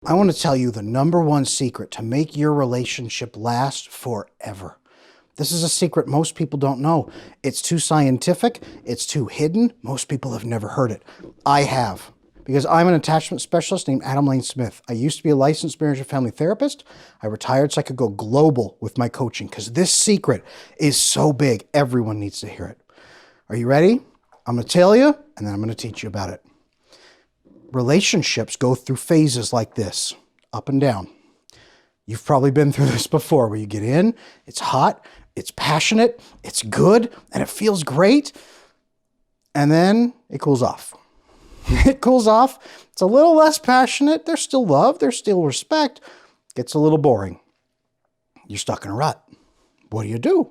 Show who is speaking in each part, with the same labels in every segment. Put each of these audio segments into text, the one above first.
Speaker 1: I want to tell you the number one secret to make your relationship last forever. This is a secret most people don't know. It's too scientific. It's too hidden. Most people have never heard it. I have, because I'm an attachment specialist named Adam Lane Smith. I used to be a licensed marriage and family therapist. I retired so I could go global with my coaching because this secret is so big. Everyone needs to hear it. Are you ready? I'm going to tell you, and then I'm going to teach you about it. Relationships go through phases like this, up and down. You've probably been through this before, where you get in, it's hot, it's passionate, it's good, and it feels great, and then it cools off. It cools off, it's a little less passionate, there's still love, there's still respect, gets a little boring. You're stuck in a rut. What do?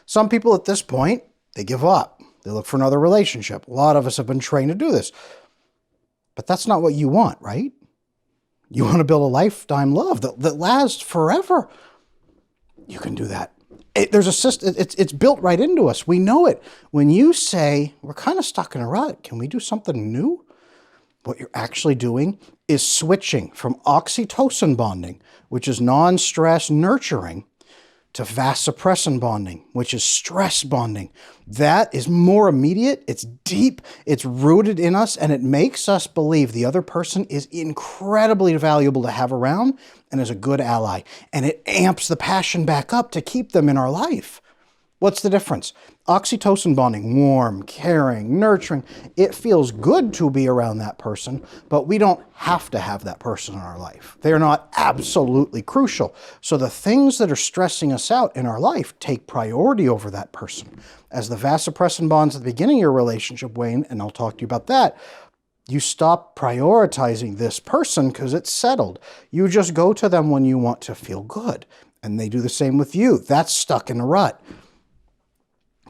Speaker 1: Some people at this point, they give up. They look for another relationship. A lot of us have been trained to do this. But that's not what you want, right? You want to build a lifetime love that lasts forever. You can do that. There's a system. It's built right into us. We know it. When you say, we're kind of stuck in a rut, can we do something new? What you're actually doing is switching from oxytocin bonding, which is non-stress nurturing, to vasopressin bonding, which is stress bonding. That is more immediate, it's deep, it's rooted in us, and it makes us believe the other person is incredibly valuable to have around and is a good ally. And it amps the passion back up to keep them in our life. What's the difference? Oxytocin bonding, warm, caring, nurturing. It feels good to be around that person, but we don't have to have that person in our life. They're not absolutely crucial. So the things that are stressing us out in our life take priority over that person. As the vasopressin bonds at the beginning of your relationship wane, and I'll talk to you about that, you stop prioritizing this person because it's settled. You just go to them when you want to feel good. And they do the same with you. That's stuck in a rut.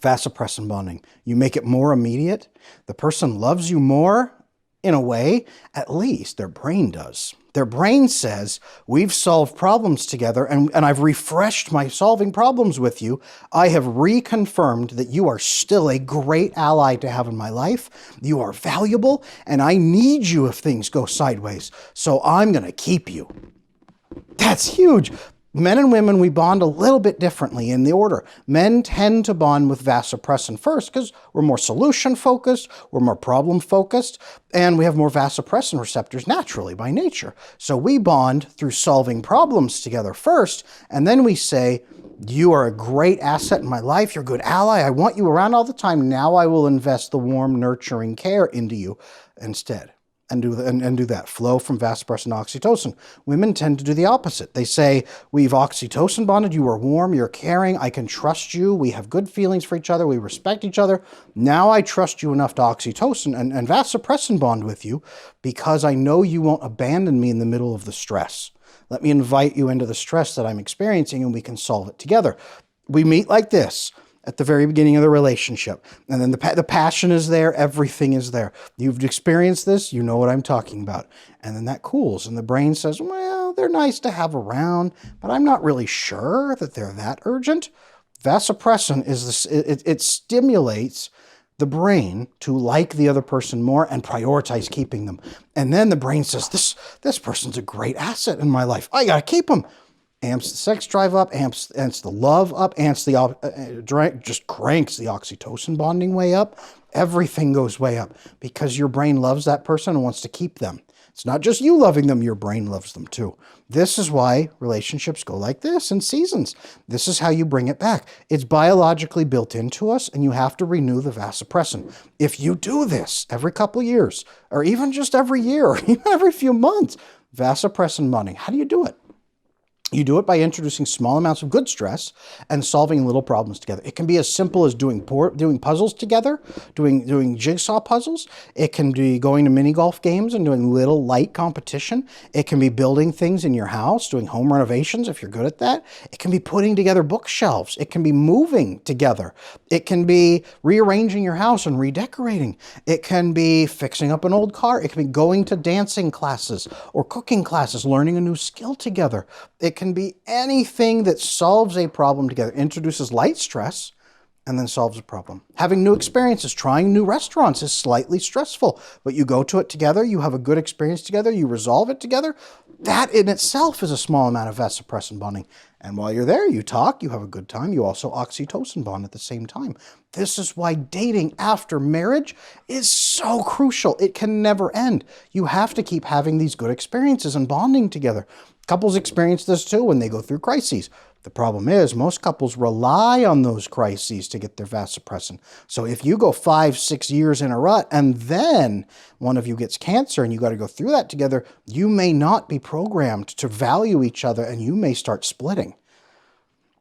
Speaker 1: Vasopressin bonding. You make it more immediate. The person loves you more, in a way, at least their brain does. Their brain says, we've solved problems together and I've refreshed my solving problems with you. I have reconfirmed that you are still a great ally to have in my life. You are valuable and I need you if things go sideways. So I'm going to keep you. That's huge. Men and women, we bond a little bit differently in the order. Men tend to bond with vasopressin first because we're more solution-focused, we're more problem-focused, and we have more vasopressin receptors naturally by nature. So we bond through solving problems together first, and then we say, you are a great asset in my life, you're a good ally, I want you around all the time, now I will invest the warm, nurturing care into you instead. And do that. Flow from vasopressin to oxytocin. Women tend to do the opposite. They say, we've oxytocin bonded, you are warm, you're caring, I can trust you, we have good feelings for each other, we respect each other. Now I trust you enough to oxytocin and vasopressin bond with you because I know you won't abandon me in the middle of the stress. Let me invite you into the stress that I'm experiencing and we can solve it together. We meet like this at the very beginning of the relationship. And then the passion is there, everything is there. You've experienced this, you know what I'm talking about. And then that cools and the brain says, well, they're nice to have around, but I'm not really sure that they're that urgent. Vasopressin is this, it stimulates the brain to like the other person more and prioritize keeping them. And then the brain says, this person's a great asset in my life. I gotta keep them. Amps the sex drive up, amps the love up, just cranks the oxytocin bonding way up. Everything goes way up because your brain loves that person and wants to keep them. It's not just you loving them, your brain loves them too. This is why relationships go like this in seasons. This is how you bring it back. It's biologically built into us and you have to renew the vasopressin. If you do this every couple of years, or even just every year, or even every few months, vasopressin bonding, how do you do it? You do it by introducing small amounts of good stress and solving little problems together. It can be as simple as doing puzzles together, doing jigsaw puzzles. It can be going to mini golf games and doing little light competition. It can be building things in your house, doing home renovations if you're good at that. It can be putting together bookshelves. It can be moving together. It can be rearranging your house and redecorating. It can be fixing up an old car. It can be going to dancing classes or cooking classes, learning a new skill together. It can be anything that solves a problem together, introduces light stress, and then solves a problem. Having new experiences, trying new restaurants is slightly stressful, but you go to it together, you have a good experience together, you resolve it together, That in itself is a small amount of vasopressin bonding. And while you're there, you talk, you have a good time, you also oxytocin bond at the same time. This is why dating after marriage is so crucial. It can never end. You have to keep having these good experiences and bonding together. Couples experience this too when they go through crises. The problem is most couples rely on those crises to get their vasopressin. So if you go 5-6 years in a rut and then one of you gets cancer and you got to go through that together, you may not be programmed to value each other and you may start splitting.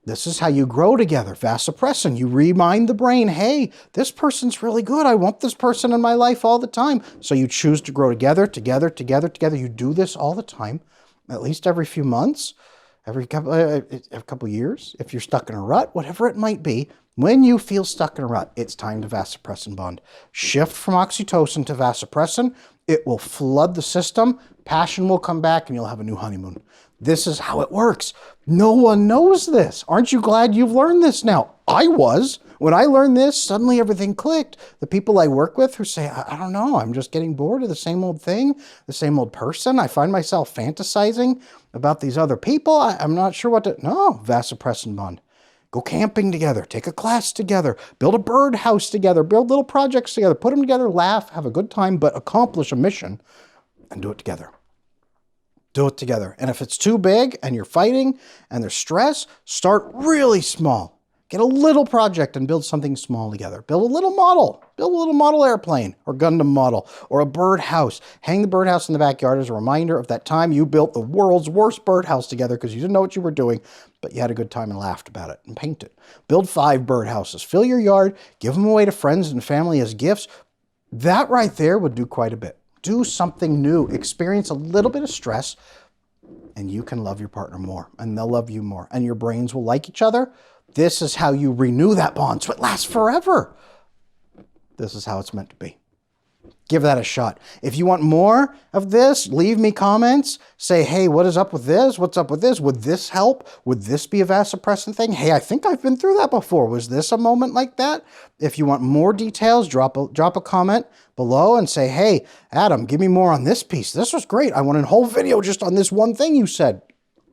Speaker 1: This is how you grow together. Vasopressin, you remind the brain, hey, this person's really good. I want this person in my life all the time. So you choose to grow together, together, together, together. You do this all the time, at least every few months. Every couple years, if you're stuck in a rut, whatever it might be, when you feel stuck in a rut, it's time to vasopressin bond. Shift from oxytocin to vasopressin. It will flood the system. Passion will come back and you'll have a new honeymoon. This is how it works. No one knows this. Aren't you glad you've learned this now? I was. When I learned this, suddenly everything clicked. The people I work with who say, I don't know, I'm just getting bored of the same old thing, the same old person. I find myself fantasizing about these other people. I'm not sure what to... No, vasopressin bond. Go camping together, take a class together, build a birdhouse together, build little projects together, put them together, laugh, have a good time, but accomplish a mission and do it together. Do it together. And if it's too big and you're fighting and there's stress, start really small. Get a little project and build something small together. Build a little model. Build a little model airplane or Gundam model or a birdhouse. Hang the birdhouse in the backyard as a reminder of that time you built the world's worst birdhouse together because you didn't know what you were doing, but you had a good time and laughed about it, and paint it. Build 5 birdhouses. Fill your yard. Give them away to friends and family as gifts. That right there would do quite a bit. Do something new. Experience a little bit of stress, and you can love your partner more, and they'll love you more, and your brains will like each other. This is how you renew that bond so it lasts forever. This is how it's meant to be. Give that a shot. If you want more of this, leave me comments. Say, hey, what is up with this? What's up with this? Would this help? Would this be a vasopressin thing? Hey, I think I've been through that before. Was this a moment like that? If you want more details, drop a comment below and say, hey, Adam, give me more on this piece. This was great. I want a whole video just on this one thing you said.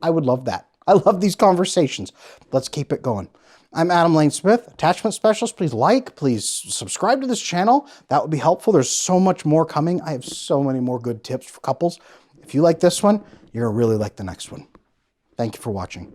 Speaker 1: I would love that. I love these conversations. Let's keep it going. I'm Adam Lane Smith, attachment specialist. Please like, please subscribe to this channel. That would be helpful. There's so much more coming. I have so many more good tips for couples. If you like this one, you're going to really like the next one. Thank you for watching.